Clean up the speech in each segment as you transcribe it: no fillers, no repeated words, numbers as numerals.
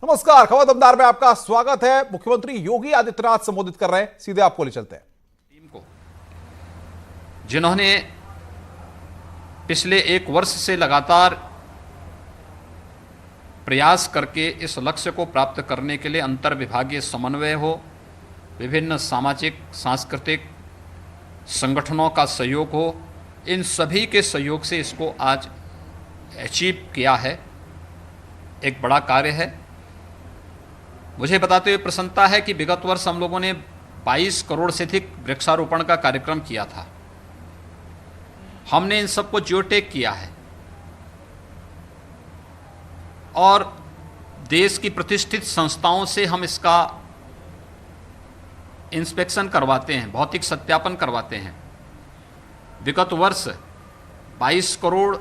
नमस्कार, खबर दमदार में आपका स्वागत है। मुख्यमंत्री योगी आदित्यनाथ संबोधित कर रहे हैं, सीधे आपको ले चलते हैं। टीम को जिन्होंने पिछले एक वर्ष से लगातार प्रयास करके इस लक्ष्य को प्राप्त करने के लिए अंतर विभागीय समन्वय हो, विभिन्न सामाजिक सांस्कृतिक संगठनों का सहयोग हो, इन सभी के सहयोग से इसको आज अचीव किया है। एक बड़ा कार्य है। मुझे बताते हुए प्रसन्नता है कि विगत वर्ष हम लोगों ने 22 करोड़ से अधिक वृक्षारोपण का कार्यक्रम किया था। हमने इन सबको जियोटेक किया है और देश की प्रतिष्ठित संस्थाओं से हम इसका इंस्पेक्शन करवाते हैं, भौतिक सत्यापन करवाते हैं। विगत वर्ष 22 करोड़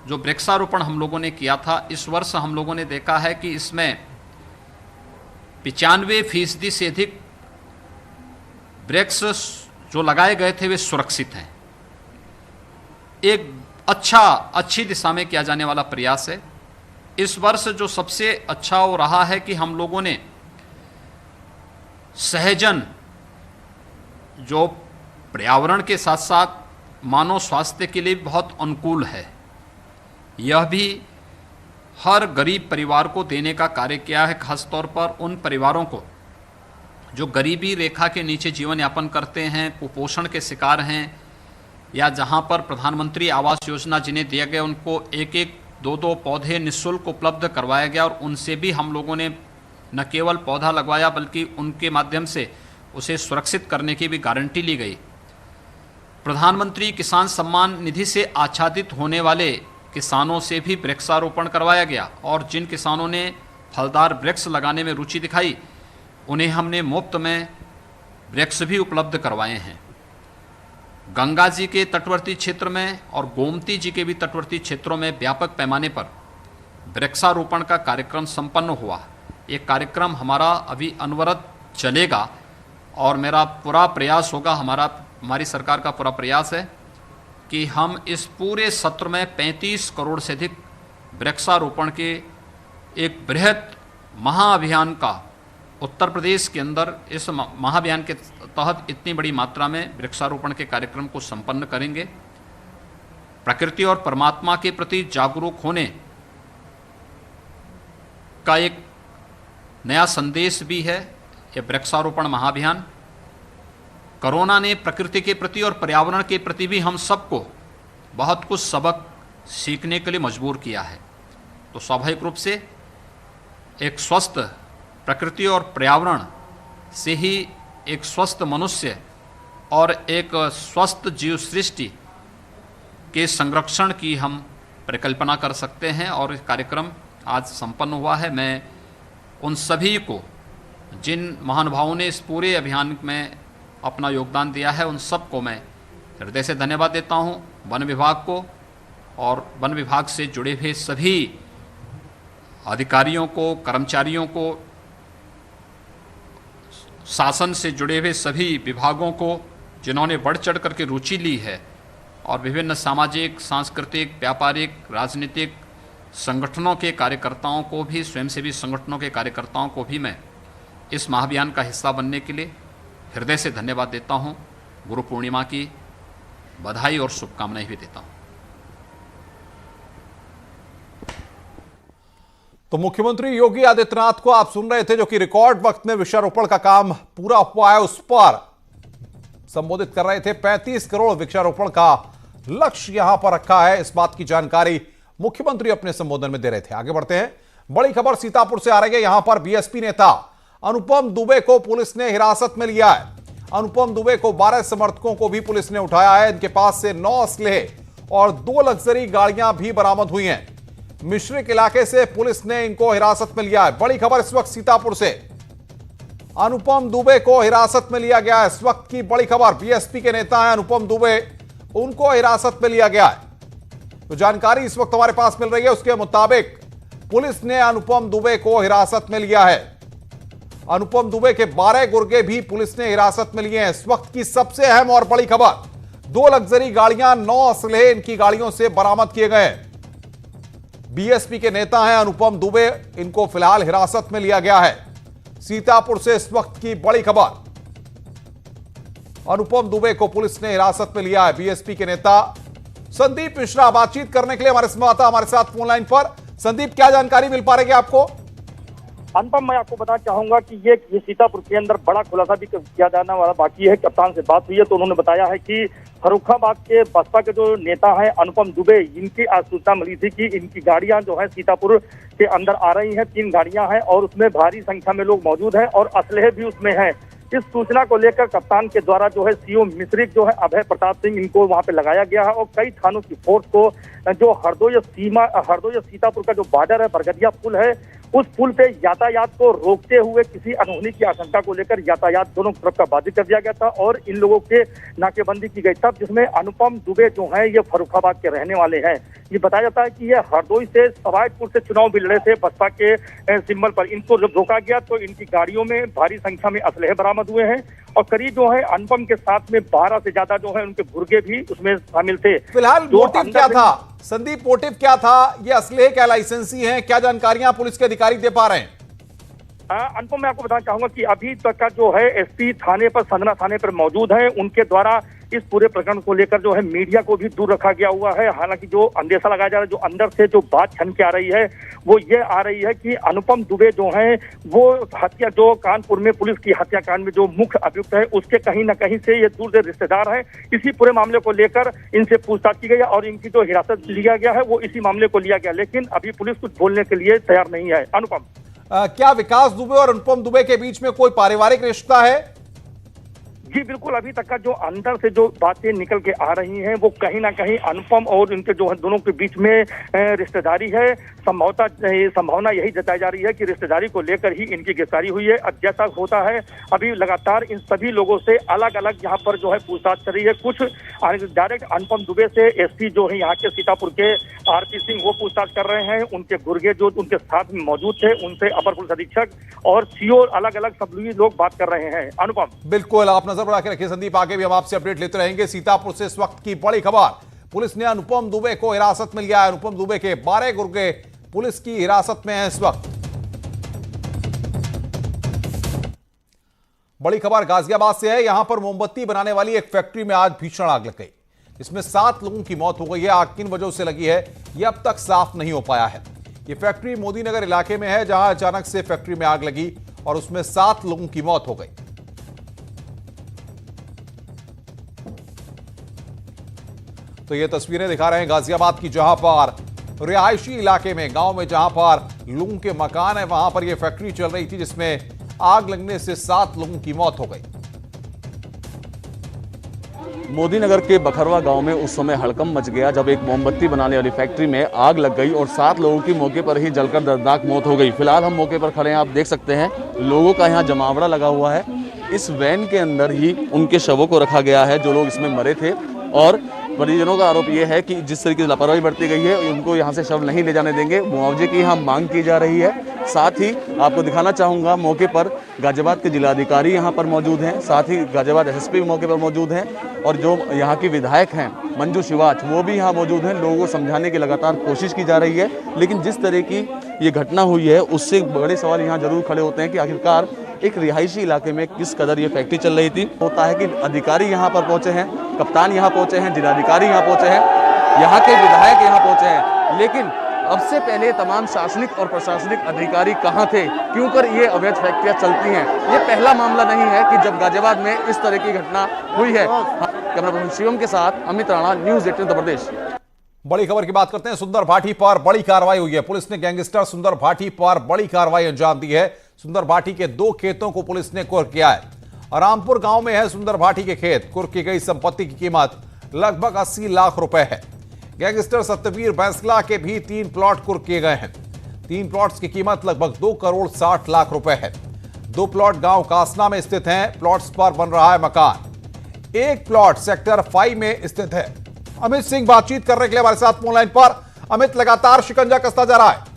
जो वृक्षारोपण हम लोगों ने किया था, इस वर्ष हम लोगों ने देखा है कि इसमें 95% से अधिक वृक्ष जो लगाए गए थे वे सुरक्षित हैं। एक अच्छी दिशा में किया जाने वाला प्रयास है। इस वर्ष जो सबसे अच्छा हो रहा है कि हम लोगों ने सहजन जो पर्यावरण के साथ साथ मानव स्वास्थ्य के लिए बहुत अनुकूल है, यह भी हर गरीब परिवार को देने का कार्य किया है। खासतौर पर उन परिवारों को जो गरीबी रेखा के नीचे जीवन यापन करते हैं, कुपोषण के शिकार हैं, या जहां पर प्रधानमंत्री आवास योजना जिन्हें दिया गया उनको एक एक दो दो पौधे निःशुल्क उपलब्ध करवाया गया और उनसे भी हम लोगों ने न केवल पौधा लगवाया बल्कि उनके माध्यम से उसे सुरक्षित करने की भी गारंटी ली गई। प्रधानमंत्री किसान सम्मान निधि से आच्छादित होने वाले किसानों से भी वृक्षारोपण करवाया गया और जिन किसानों ने फलदार वृक्ष लगाने में रुचि दिखाई उन्हें हमने मुफ्त में वृक्ष भी उपलब्ध करवाए हैं। गंगा जी के तटवर्ती क्षेत्र में और गोमती जी के भी तटवर्ती क्षेत्रों में व्यापक पैमाने पर वृक्षारोपण का कार्यक्रम संपन्न हुआ। ये कार्यक्रम हमारा अभी अनवरत चलेगा और मेरा पूरा प्रयास होगा, हमारी सरकार का पूरा प्रयास है कि हम इस पूरे सत्र में 35 करोड़ से अधिक वृक्षारोपण के एक बृहद महाअभियान का उत्तर प्रदेश के अंदर इस महाअभियान के तहत इतनी बड़ी मात्रा में वृक्षारोपण के कार्यक्रम को संपन्न करेंगे। प्रकृति और परमात्मा के प्रति जागरूक होने का एक नया संदेश भी है यह वृक्षारोपण महाअभियान। कोरोना ने प्रकृति के प्रति और पर्यावरण के प्रति भी हम सबको बहुत कुछ सबक सीखने के लिए मजबूर किया है। तो स्वाभाविक रूप से एक स्वस्थ प्रकृति और पर्यावरण से ही एक स्वस्थ मनुष्य और एक स्वस्थ जीव सृष्टि के संरक्षण की हम परिकल्पना कर सकते हैं और ये कार्यक्रम आज संपन्न हुआ है। मैं उन सभी को जिन महानुभावों ने इस पूरे अभियान में अपना योगदान दिया है उन सबको मैं हृदय से धन्यवाद देता हूं। वन विभाग को और वन विभाग से जुड़े हुए सभी अधिकारियों को, कर्मचारियों को, शासन से जुड़े हुए सभी विभागों को जिन्होंने बढ़ चढ़ करके रुचि ली है और विभिन्न सामाजिक, सांस्कृतिक, व्यापारिक, राजनीतिक संगठनों के कार्यकर्ताओं को भी, स्वयंसेवी संगठनों के कार्यकर्ताओं को भी मैं इस महाअभियान का हिस्सा बनने के लिए हृदय से धन्यवाद देता हूं। गुरु पूर्णिमा की बधाई और शुभकामनाएं भी देता हूं। तो मुख्यमंत्री योगी आदित्यनाथ को आप सुन रहे थे, जो कि रिकॉर्ड वक्त में वृक्षारोपण का काम पूरा हुआ है, उस पर संबोधित कर रहे थे। 35 करोड़ वृक्षारोपण का लक्ष्य यहां पर रखा है, इस बात की जानकारी मुख्यमंत्री अपने संबोधन में दे रहे थे। आगे बढ़ते हैं। बड़ी खबर सीतापुर से आ रही है। यहां पर बीएसपी नेता अनुपम दुबे को पुलिस ने हिरासत में लिया है। अनुपम दुबे को 12 समर्थकों को भी पुलिस ने उठाया है। इनके पास से 9 असलहे और 2 लग्जरी गाड़ियां भी बरामद हुई हैं। मिश्रिक इलाके से पुलिस ने इनको हिरासत में लिया है। बड़ी खबर इस वक्त सीतापुर से, अनुपम दुबे को हिरासत में लिया गया है। इस वक्त की बड़ी खबर, बीएसपी के नेता हैं अनुपम दुबे, उनको हिरासत में लिया गया है। तो जानकारी इस वक्त हमारे पास मिल रही है, उसके मुताबिक पुलिस ने अनुपम दुबे को हिरासत में लिया है। अनुपम दुबे के 12 गुर्गे भी पुलिस ने हिरासत में लिए हैं। इस वक्त की सबसे अहम और बड़ी खबर, 2 लग्जरी गाड़ियां, 9 असलहे इनकी गाड़ियों से बरामद किए गए हैं। बीएसपी के नेता हैं अनुपम दुबे, इनको फिलहाल हिरासत में लिया गया है। सीतापुर से इस वक्त की बड़ी खबर, अनुपम दुबे को पुलिस ने हिरासत में लिया है। बीएसपी के नेता संदीप मिश्रा बातचीत करने के लिए हमारे साथ फोन लाइन पर। संदीप, क्या जानकारी मिल पा रही है आपको? अनुपम, मैं आपको बताना चाहूंगा कि ये सीतापुर के अंदर बड़ा खुलासा भी किया जाना वाला बाकी है। कप्तान से बात हुई है तो उन्होंने बताया है कि फर्रुखाबाद के बसपा के जो नेता हैं अनुपम दुबे, इनकी आज सूचना मिली थी कि इनकी गाड़ियां जो है सीतापुर के अंदर आ रही हैं। 3 गाड़ियां हैं और उसमें भारी संख्या में लोग मौजूद हैं और असलहे भी उसमें हैं। इस सूचना को लेकर कप्तान के द्वारा जो है सीओ मिश्रिक जो है अभय प्रताप सिंह, इनको वहां पे लगाया गया है और कई थानों की फोर्स को जो हरदोई सीतापुर का जो बॉर्डर है, बरगदिया पुल है, उस पुल पे यातायात को रोकते हुए किसी अनहोनी की आशंका को लेकर यातायात दोनों तरफ का बाधित कर दिया गया था और इन लोगों के नाकेबंदी की गई तब, जिसमें अनुपम दुबे जो हैं ये फर्रुखाबाद के रहने वाले हैं। ये बताया जाता है कि ये हरदोई से सवायतपुर से चुनाव भी लड़े थे बसपा के सिंबल पर। इनको जब रोका गया तो इनकी गाड़ियों में भारी संख्या में असलहे बरामद हुए हैं और करीब जो है अनुपम के साथ में 12 से ज्यादा जो है उनके गुर्गे भी उसमें शामिल थे। फिलहाल मोटिव क्या था संदीप, मोटिव क्या था? ये असलहे क्या लाइसेंसी हैं? क्या जानकारियां पुलिस के अधिकारी दे पा रहे हैं? अनुपम, मैं आपको बताना चाहूंगा कि अभी तक का जो है एसपी थाने पर, संदना थाने पर मौजूद है। उनके द्वारा इस पूरे प्रकरण को लेकर जो है मीडिया को भी दूर रखा गया हुआ है। हालांकि जो अंदेशा लगाया जा रहा है, जो अंदर से जो बात छन के आ रही है वो ये आ रही है कि अनुपम दुबे जो हैं वो हत्या, जो कानपुर में पुलिस की हत्याकांड में जो मुख्य अभियुक्त है, उसके कहीं ना कहीं से ये दूर से रिश्तेदार हैं। इसी पूरे मामले को लेकर इनसे पूछताछ की गई और इनकी जो हिरासत लिया गया है वो इसी मामले को लिया गया, लेकिन अभी पुलिस कुछ बोलने के लिए तैयार नहीं है। अनुपम, क्या विकास दुबे और अनुपम दुबे के बीच में कोई पारिवारिक रिश्ता है? जी बिल्कुल, अभी तक का जो अंदर से जो बातें निकल के आ रही हैं वो कहीं ना कहीं अनुपम और इनके जो है दोनों के बीच में रिश्तेदारी है। संभावना यही जताई जा रही है कि रिश्तेदारी को लेकर ही इनकी गिरफ्तारी हुई है। अब जैसा होता है अभी लगातार इन सभी लोगों से अलग अलग यहाँ पर जो है पूछताछ कर रही है। कुछ डायरेक्ट अनुपम दुबे से एसपी जो है यहाँ के सीतापुर के आरपी सिंह वो पूछताछ कर रहे हैं। उनके गुर्गे जो उनके साथ में मौजूद थे उनसे अपर पुलिस अधीक्षक और सीओ अलग अलग सभी लोग बात कर रहे हैं। अनुपम, बिल्कुल, आप नजर बढ़ा के रखिए संदीप, आगे भी हम आपसे अपडेट लेते रहेंगे। सीतापुर से इस वक्त की बड़ी खबर, पुलिस ने अनुपम दुबे को हिरासत में लिया है। अनुपम दुबे के 12 गुर्गे पुलिस की हिरासत में हैं इस वक्त। बड़ी खबर गाजियाबाद से है। यहां पर मोमबत्ती बनाने वाली एक फैक्ट्री में आज भीषण आग लग गई। इसमें 7 लोगों की मौत हो गई है। आग किन वजहों से लगी है यह अब तक साफ नहीं हो पाया है। यह फैक्ट्री मोदी नगर इलाके में है जहां अचानक से फैक्ट्री में आग लगी और उसमें 7 लोगों की मौत हो गई। तो ये तस्वीरें दिखा रहे हैं गाजियाबाद की, जहां पर रिहायशी इलाके में, गांव में, जहां पर लोगों के मकान है, वहां पर यह फैक्ट्री चल रही थी जिसमें आग लगने से 7 लोगों की मौत हो गई। मोदी नगर के बखरवा गांव में उस समय हड़कंप मच गया जब एक मोमबत्ती बनाने वाली फैक्ट्री में आग लग गई और 7 लोगों की मौके पर ही जलकर दर्दनाक मौत हो गई। फिलहाल हम मौके पर खड़े हैं, आप देख सकते हैं लोगों का यहाँ जमावड़ा लगा हुआ है। इस वैन के अंदर ही उनके शवों को रखा गया है जो लोग इसमें मरे थे और परिजनों का आरोप यह है कि जिस तरीके से लापरवाही बरती गई है उनको यहाँ से शव नहीं ले जाने देंगे। मुआवजे की यहाँ मांग की जा रही है। साथ ही आपको दिखाना चाहूँगा मौके पर गाजियाबाद के जिलाधिकारी यहाँ पर मौजूद हैं, साथ ही गाजियाबाद एसएसपी भी मौके पर मौजूद हैं और जो यहाँ की विधायक हैं मंजू शिवाच वो भी यहाँ मौजूद हैं। लोगों को समझाने की लगातार कोशिश की जा रही है, लेकिन जिस तरह की ये घटना हुई है उससे बड़े सवाल यहाँ जरूर खड़े होते हैं कि आखिरकार एक रिहायशी इलाके में किस कदर ये फैक्ट्री चल रही थी। होता है कि अधिकारी यहाँ पर पहुंचे हैं, कप्तान यहाँ पहुंचे हैं, जिलाधिकारी यहाँ पहुंचे हैं, यहाँ के विधायक यहाँ पहुंचे हैं, लेकिन अब से पहले तमाम शासनिक और प्रशासनिक अधिकारी कहाँ थे, क्यों कर ये अवैध फैक्ट्रियाँ चलती हैं। ये पहला मामला नहीं है कि जब गाजियाबाद में इस तरह की घटना हुई है। कैमरा पर्सन शिवम के साथ अमित राणा, न्यूज़ 18 उत्तर प्रदेश। बड़ी खबर की बात करते हैं। सुंदर भाटी पर बड़ी कार्रवाई हुई है। पुलिस ने गैंगस्टर सुंदर भाटी पर बड़ी कार्रवाई अंजाम दी है। सुंदर भाटी के 2 खेतों को पुलिस ने कुर्क किया है। रामपुर गांव में है सुंदर भाटी के खेत। कुर्क की गई संपत्ति की कीमत लगभग 80 लाख रुपए है। गैंगस्टर सत्यवीर बैंसला के भी 3 प्लॉट कुर्क किए गए हैं। 3 प्लॉट्स की कीमत लगभग 2 करोड़ 60 लाख रुपए है। 2 प्लॉट गांव कासना में स्थित हैं। प्लॉट्स पर बन रहा है मकान। 1 प्लॉट सेक्टर 5 में स्थित है। अमित सिंह बातचीत करने के लिए हमारे साथ फोन लाइन पर। अमित, लगातार शिकंजा कसता जा रहा है।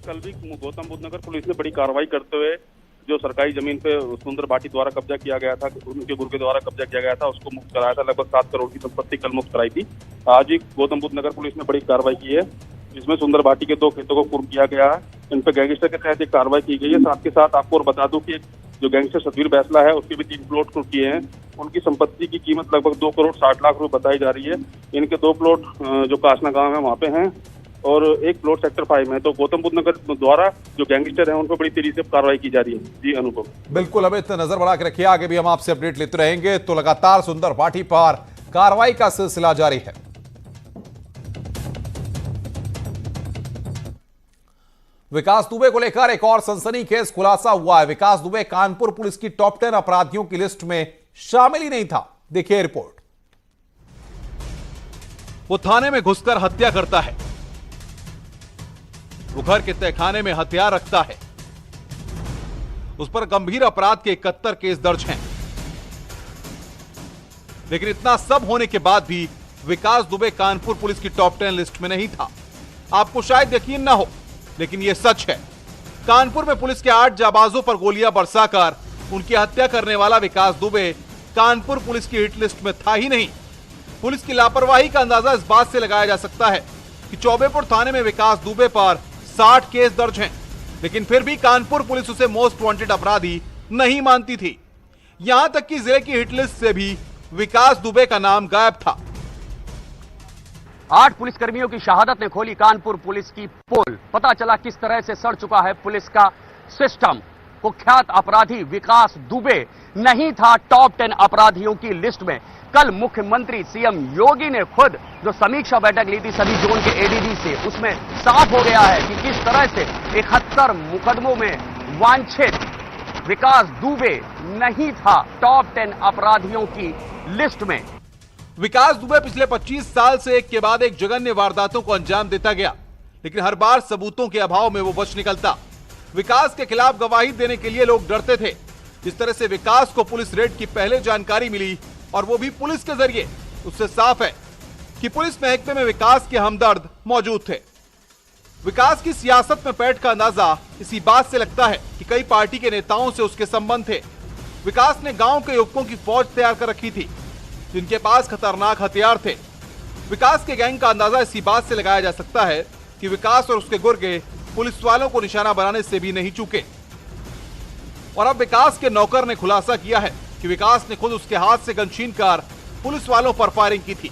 कल भी गौतम बुद्ध नगर पुलिस ने बड़ी कार्रवाई करते हुए जो सरकारी जमीन पे सुंदर भाटी द्वारा कब्जा किया गया था, उनके गुरु के द्वारा कब्जा किया गया था, उसको मुक्त कराया था। लगभग 7 करोड़ की संपत्ति कल मुक्त कराई थी। आज ही गौतम बुद्ध नगर पुलिस ने बड़ी कार्रवाई की है, जिसमें सुंदर भाटी के 2 खेतों को कुर्क किया गया है। इन पर गैंगस्टर के तहत एक कार्रवाई की गई है। साथ के साथ आपको और बता दूं कि जो गैंगस्टर सतवीर बैसला है, उसके भी 3 प्लॉट कुर्क किए हैं। उनकी संपत्ति की कीमत लगभग 2 करोड़ 60 लाख रुपए बताई जा रही है। इनके 2 प्लॉट जो कासना गांव है वहाँ पे हैं और 1 प्लॉट सेक्टर 5 में। तो गौतम बुद्ध नगर द्वारा जो गैंगस्टर हैं उन पर बड़ी तेजी से कार्रवाई की जा रही है। जी अनुपम। बिल्कुल, अमित नजर बना के रखिए, आगे भी हम आपसे अपडेट लेते रहेंगे। तो लगातार सुंदर भाटी पर कार्रवाई का सिलसिला जारी है। विकास दुबे को लेकर एक और सनसनीखेज खुलासा हुआ है। विकास दुबे कानपुर पुलिस की टॉप 10 अपराधियों की लिस्ट में शामिल ही नहीं था। देखिए रिपोर्ट। वो थाने में घुसकर हत्या करता है, वो घर के तहखाने में हथियार रखता है, उस पर गंभीर अपराध के 71 केस दर्ज हैं। लेकिन इतना सब होने के बाद भी विकास दुबे कानपुर पुलिस की टॉप 10 लिस्ट में नहीं था। आपको शायद यकीन ना हो, लेकिन यह सच है। कानपुर में पुलिस के 8 जाबाजों पर गोलियां बरसाकर उनकी हत्या करने वाला विकास दुबे कानपुर पुलिस की हिट लिस्ट में था ही नहीं। पुलिस की लापरवाही का अंदाजा इस बात से लगाया जा सकता है कि चौबेपुर थाने में विकास दुबे पर 60 केस दर्ज हैं, लेकिन फिर भी कानपुर पुलिस उसे मोस्ट वांटेड अपराधी नहीं मानती थी। यहां तक कि जिले की हिट लिस्ट से भी विकास दुबे का नाम गायब था। 8 पुलिसकर्मियों की शहादत ने खोली कानपुर पुलिस की पोल। पता चला किस तरह से सड़ चुका है पुलिस का सिस्टम। कुख्यात अपराधी विकास दुबे नहीं था टॉप 10 अपराधियों की लिस्ट में। कल मुख्यमंत्री सीएम योगी ने खुद जो समीक्षा बैठक ली थी सभी जोन के एडीजी से, उसमें साफ हो गया है कि किस तरह से 71 मुकदमों में वांछित विकास दुबे नहीं था टॉप 10 अपराधियों की लिस्ट में। विकास दुबे पिछले 25 साल से एक के बाद एक जघन्य वारदातों को अंजाम देता गया, लेकिन हर बार सबूतों के अभाव में वो बच निकलता। विकास के खिलाफ गवाही देने के लिए लोग डरते थे। जिस तरह से विकास को पुलिस रेड की पहले जानकारी मिली और वो भी पुलिस के जरिए, उससे साफ है कि पुलिस महकमे में विकास के हमदर्द मौजूद थे। विकास की सियासत में पैठ का अंदाजा इसी बात से लगता है कि कई पार्टी के नेताओं से उसके संबंध थे। विकास ने गांव के युवकों की फौज तैयार कर रखी थी जिनके पास खतरनाक हथियार थे। विकास के गैंग का अंदाजा इसी बात से लगाया जा सकता है कि विकास और उसके गुर्गे पुलिस वालों को निशाना बनाने से भी नहीं चूके। और अब विकास के नौकर ने खुलासा किया है कि विकास ने खुद उसके हाथ से गन छीनकर पुलिस वालों पर फायरिंग की थी।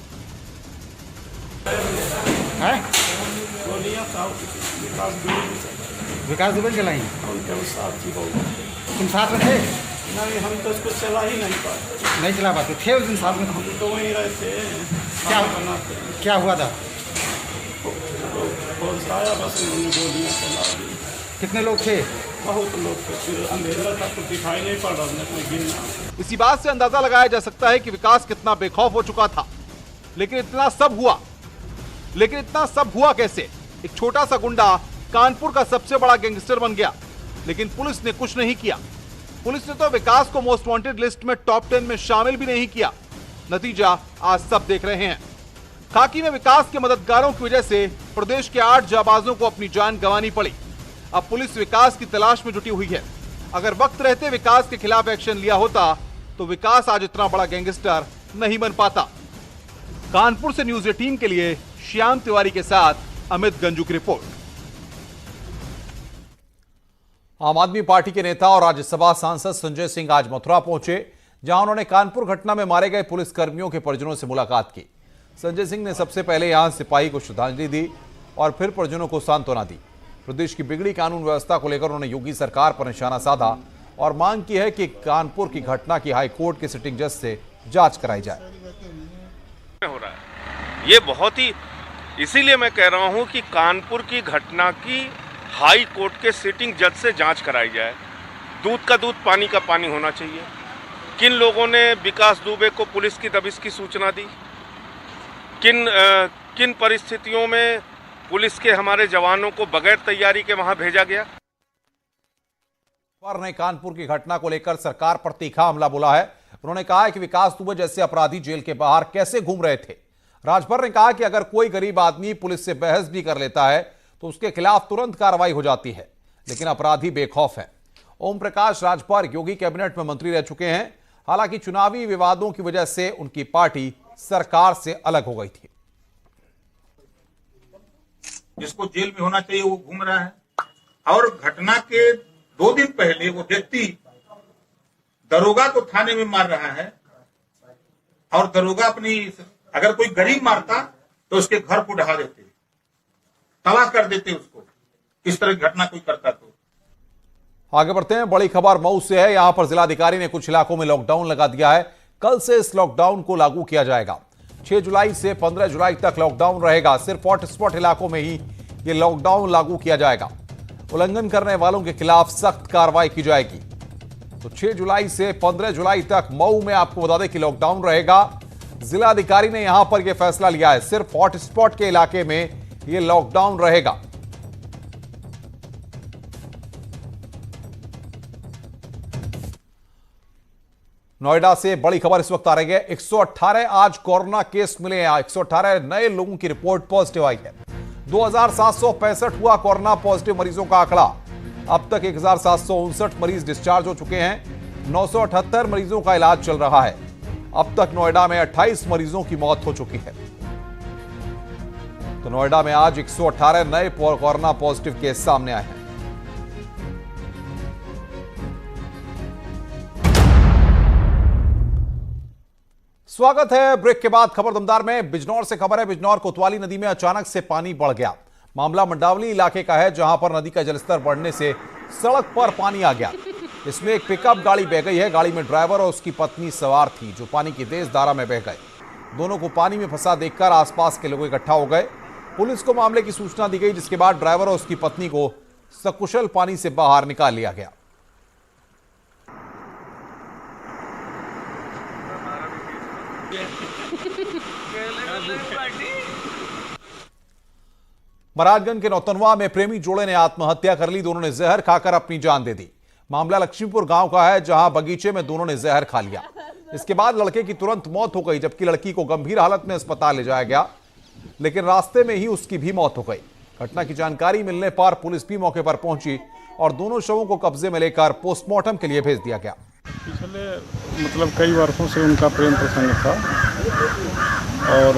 विकास दुबे चलाई तुम साथ में थे? नहीं, हम तो उसको चला ही नहीं पाते। नहीं चला पाते थे उस दिन साथ में? हम तो वहीं रहते हैं। क्या हुआ था? आया बस उन्होंने गोलियां चला दी। कितने लोग थे? बहुत लोग थे। फिर अंधेरा था तो दिखाई नहीं पड़ रहा था गिरना। इसी बात से अंदाजा लगाया जा सकता है कि विकास कितना बेखौफ हो चुका था। लेकिन इतना सब हुआ कैसे? एक छोटा सा गुंडा कानपुर का सबसे बड़ा गैंगस्टर बन गया, लेकिन पुलिस ने कुछ नहीं किया। पुलिस ने तो विकास को मोस्ट वांटेड लिस्ट में टॉप 10 में शामिल भी नहीं किया। नतीजा आज सब देख रहे हैं। खाकी में विकास के मददगारों की वजह से प्रदेश के 8 जाबाजों को अपनी जान गंवानी पड़ी। अब पुलिस विकास की तलाश में जुटी हुई है। अगर वक्त रहते विकास के खिलाफ एक्शन लिया होता तो विकास आज इतना बड़ा गैंगस्टर नहीं बन पाता। कानपुर से न्यूज़ 18 के लिए श्याम तिवारी के साथ अमित गंजू की रिपोर्ट। आम आदमी पार्टी के नेता और राज्यसभा सांसद संजय सिंह आज मथुरा पहुंचे, जहां उन्होंने कानपुर घटना में मारे गए पुलिसकर्मियों के परिजनों से मुलाकात की। संजय सिंह ने सबसे पहले यहां सिपाही को श्रद्धांजलि दी और फिर परिजनों को सांत्वना दी। प्रदेश की बिगड़ी कानून व्यवस्था को लेकर उन्होंने योगी सरकार पर निशाना साधा और मांग की है कि कानपुर की घटना की हाईकोर्ट के सिटिंग जज से जांच कराई जाए। हो रहा है ये बहुत ही, इसीलिए मैं कह रहा हूं कि कानपुर की घटना की हाई कोर्ट के सिटिंग जज से जांच कराई जाए। दूध का दूध, पानी का पानी होना चाहिए। किन लोगों ने विकास दुबे को पुलिस की दबिश की सूचना दी, किन परिस्थितियों में पुलिस के हमारे जवानों को बगैर तैयारी के वहां भेजा गया। ने कानपुर की घटना को लेकर सरकार पर तीखा हमला बोला है। उन्होंने कहा है कि विकास दुबे जैसे अपराधी जेल के बाहर कैसे घूम रहे थे। राजभर ने कहा कि अगर कोई गरीब आदमी पुलिस से बहस भी कर लेता है तो उसके खिलाफ तुरंत कार्रवाई हो जाती है, लेकिन अपराधी बेखौफ है। ओम प्रकाश राजभर योगी कैबिनेट में मंत्री रह चुके हैं। हालांकि चुनावी विवादों की वजह से उनकी पार्टी सरकार से अलग हो गई थी। जिसको जेल में होना चाहिए वो घूम रहा है, और घटना के 2 दिन पहले वो व्यक्ति दरोगा को थाने में मार रहा है, और दरोगा अपनी, अगर कोई गरीब मारता तो उसके घर को ढहा देते, तबाह कर देते उसको। इस तरह की घटना कोई करता तो। आगे बढ़ते हैं, बड़ी खबर मऊ से है। यहां पर जिलाधिकारी ने कुछ इलाकों में लॉकडाउन लगा दिया है। कल से इस लॉकडाउन को लागू किया जाएगा। 6 जुलाई से 15 जुलाई तक लॉकडाउन रहेगा। सिर्फ हॉटस्पॉट इलाकों में ही ये लॉकडाउन लागू किया जाएगा। उल्लंघन करने वालों के खिलाफ सख्त कार्रवाई की जाएगी। तो 6 जुलाई से 15 जुलाई तक मऊ में आपको बता दें कि लॉकडाउन रहेगा। जिलाधिकारी ने यहां पर यह फैसला लिया है। सिर्फ हॉटस्पॉट के इलाके में यह लॉकडाउन रहेगा। नोएडा से बड़ी खबर इस वक्त आ रही है। 118 आज कोरोना केस मिले हैं। 118 नए लोगों की रिपोर्ट पॉजिटिव आई है। 2765 हुआ कोरोना पॉजिटिव मरीजों का आंकड़ा। अब तक 1759 मरीज डिस्चार्ज हो चुके हैं। 978 मरीजों का इलाज चल रहा है। अब तक नोएडा में 28 मरीजों की मौत हो चुकी है। तो नोएडा में आज 118 नए कोरोना पॉजिटिव केस सामने आए हैं। स्वागत है ब्रेक के बाद खबर दमदार में। बिजनौर से खबर है। बिजनौर कोतवाली नदी में अचानक से पानी बढ़ गया। मामला मंडावली इलाके का है, जहां पर नदी का जलस्तर बढ़ने से सड़क पर पानी आ गया। इसमें एक पिकअप गाड़ी बह गई है। गाड़ी में ड्राइवर और उसकी पत्नी सवार थी, जो पानी की तेज धारा में बह गए। दोनों को पानी में फंसा देखकर आसपास के लोग इकट्ठा हो गए। पुलिस को मामले की सूचना दी गई, जिसके बाद ड्राइवर और उसकी पत्नी को सकुशल पानी से बाहर निकाल लिया गया। महाराजगंज के नौतनवा में प्रेमी जोड़े ने आत्महत्या कर ली। दोनों ने जहर खाकर अपनी जान दे दी। मामला लक्ष्मीपुर गांव का है, जहां बगीचे में दोनों ने जहर खा लिया। इसके बाद लड़के की तुरंत मौत हो गई, जबकि लड़की को गंभीर हालत में अस्पताल ले जाया गया, लेकिन रास्ते में ही उसकी भी मौत हो गई। घटना की जानकारी मिलने पर पुलिस भी मौके पर पहुंची और दोनों शवों को कब्जे में लेकर पोस्टमार्टम के लिए भेज दिया गया। पिछले कई वर्षों से उनका प्रेम प्रसंग था, और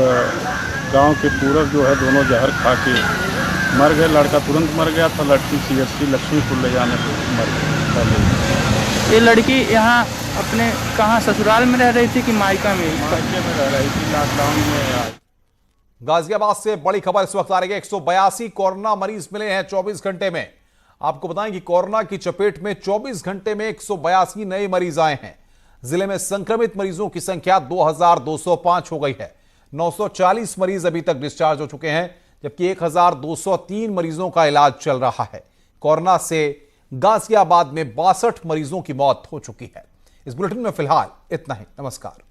गांव के पूरब जो है दोनों जहर खा के मर गए। लड़का तुरंत मर गया था, लड़की CSC लक्ष्मीपुर ले जाने पर मर गई। ये लड़की यहाँ अपने कहाँ ससुराल में रह रही थी कि मायका में? मायके में रह रही थी, लॉकडाउन में। गाजियाबाद से बड़ी खबर इस वक्त आ रही है। 182 कोरोना मरीज मिले हैं 24 घंटे में। आपको बताएं कि कोरोना की चपेट में 24 घंटे में 182 नए मरीज आए हैं। जिले में संक्रमित मरीजों की संख्या 2205 हो गई है। 940 मरीज अभी तक डिस्चार्ज हो चुके हैं, जबकि 1203 मरीजों का इलाज चल रहा है। कोरोना से गाजियाबाद में 62 मरीजों की मौत हो चुकी है। इस बुलेटिन में फिलहाल इतना ही। नमस्कार।